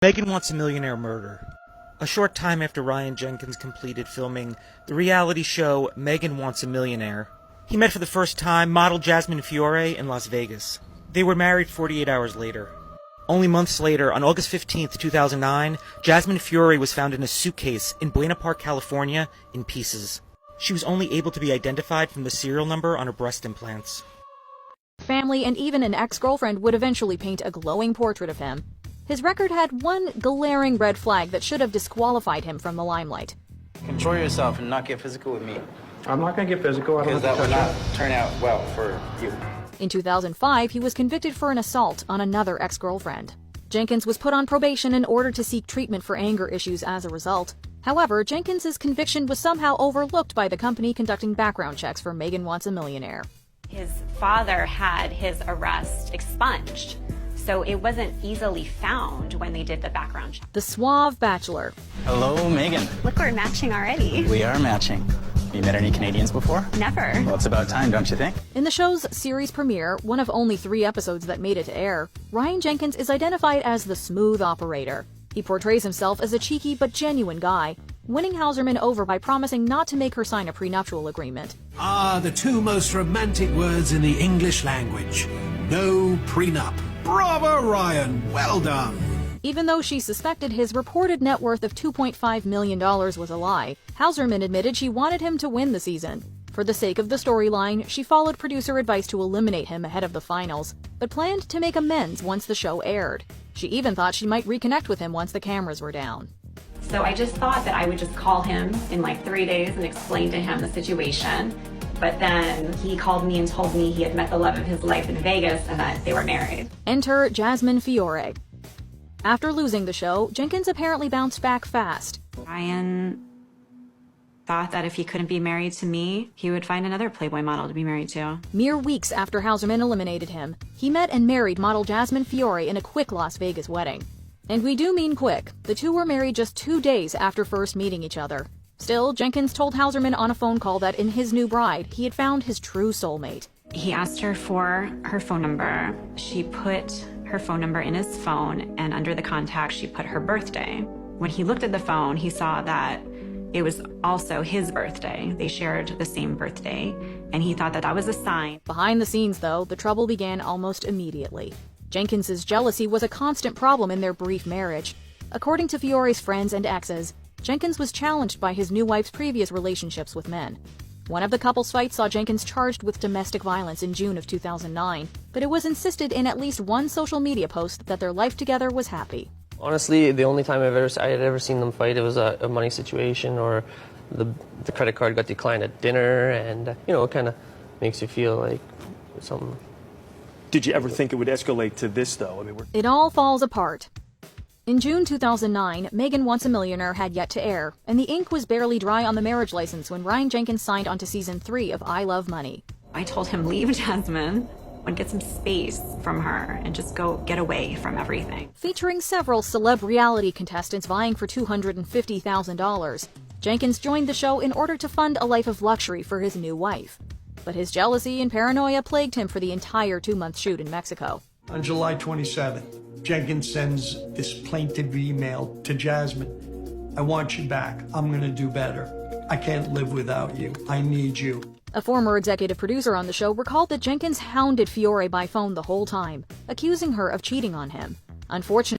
Megan Wants a Millionaire Murder. A short time after Ryan Jenkins completed filming the reality show Megan Wants a Millionaire, he met for the first time model Jasmine Fiore in Las Vegas. They were married 48 hours later. Only months later, on August 15, 2009, Jasmine Fiore was found in a suitcase in Buena Park, California, in pieces. She was only able to be identified from the serial number on her breast implants. Family and even an ex-girlfriend would eventually paint a glowing portrait of him. His record had one glaring red flag that should have disqualified him from the limelight. Control yourself and not get physical with me. I'm not going to get physical. I don't Because that would not turn out well for you. In 2005, he was convicted for an assault on another ex-girlfriend. Jenkins was put on probation in order to seek treatment for anger issues as a result. However, Jenkins's conviction was somehow overlooked by the company conducting background checks for Megan Wants a Millionaire. His father had his arrest expunged, so it wasn't easily found when they did the background check. The suave bachelor. Hello, Megan. Look, we're matching already. We are matching. You met any Canadians before? Never. Well, it's about time, don't you think? In the show's series premiere, one of only 3 episodes that made it to air, Ryan Jenkins is identified as the smooth operator. He portrays himself as a cheeky but genuine guy, winning Hauserman over by promising not to make her sign a prenuptial agreement. The 2 most romantic words in the English language. No prenup. Bravo, Ryan. Well done. Even though she suspected his reported net worth of $2.5 million was a lie, Hauserman admitted she wanted him to win the season. For the sake of the storyline, she followed producer advice to eliminate him ahead of the finals, but planned to make amends once the show aired. She even thought she might reconnect with him once the cameras were down. So I just thought that I would just call him in like 3 days and explain to him the situation. But then he called me and told me he had met the love of his life in Vegas and that they were married. Enter Jasmine Fiore. After losing the show, Jenkins apparently bounced back fast. Ryan thought that if he couldn't be married to me, he would find another Playboy model to be married to. Mere weeks after Hauserman eliminated him, he met and married model Jasmine Fiore in a quick Las Vegas wedding. And we do mean quick. The two were married just 2 days after first meeting each other. Still, Jenkins told Hauserman on a phone call that in his new bride, he had found his true soulmate. He asked her for her phone number. She put her phone number in his phone, and under the contact, she put her birthday. When he looked at the phone, he saw that it was also his birthday. They shared the same birthday, and he thought that that was a sign. Behind the scenes, though, the trouble began almost immediately. Jenkins's jealousy was a constant problem in their brief marriage. According to Fiore's friends and exes, Jenkins was challenged by his new wife's previous relationships with men. One of the couple's fights saw Jenkins charged with domestic violence in June of 2009, but it was insisted in at least one social media post that their life together was happy. Honestly, the only time I had ever seen them fight, it was a money situation, or the credit card got declined at dinner, and it kind of makes you feel like something. Did you ever think it would escalate to this, though? I mean, It all falls apart. In June 2009, Megan Wants a Millionaire had yet to air, and the ink was barely dry on the marriage license when Ryan Jenkins signed onto season 3 of I Love Money. I told him, leave Jasmine and get some space from her and just go get away from everything. Featuring several celeb reality contestants vying for $250,000, Jenkins joined the show in order to fund a life of luxury for his new wife. But his jealousy and paranoia plagued him for the entire 2-month shoot in Mexico. On July 27th, Jenkins sends this plaintive email to Jasmine. I want you back. I'm going to do better. I can't live without you. I need you. A former executive producer on the show recalled that Jenkins hounded Fiore by phone the whole time, accusing her of cheating on him. Unfortunately,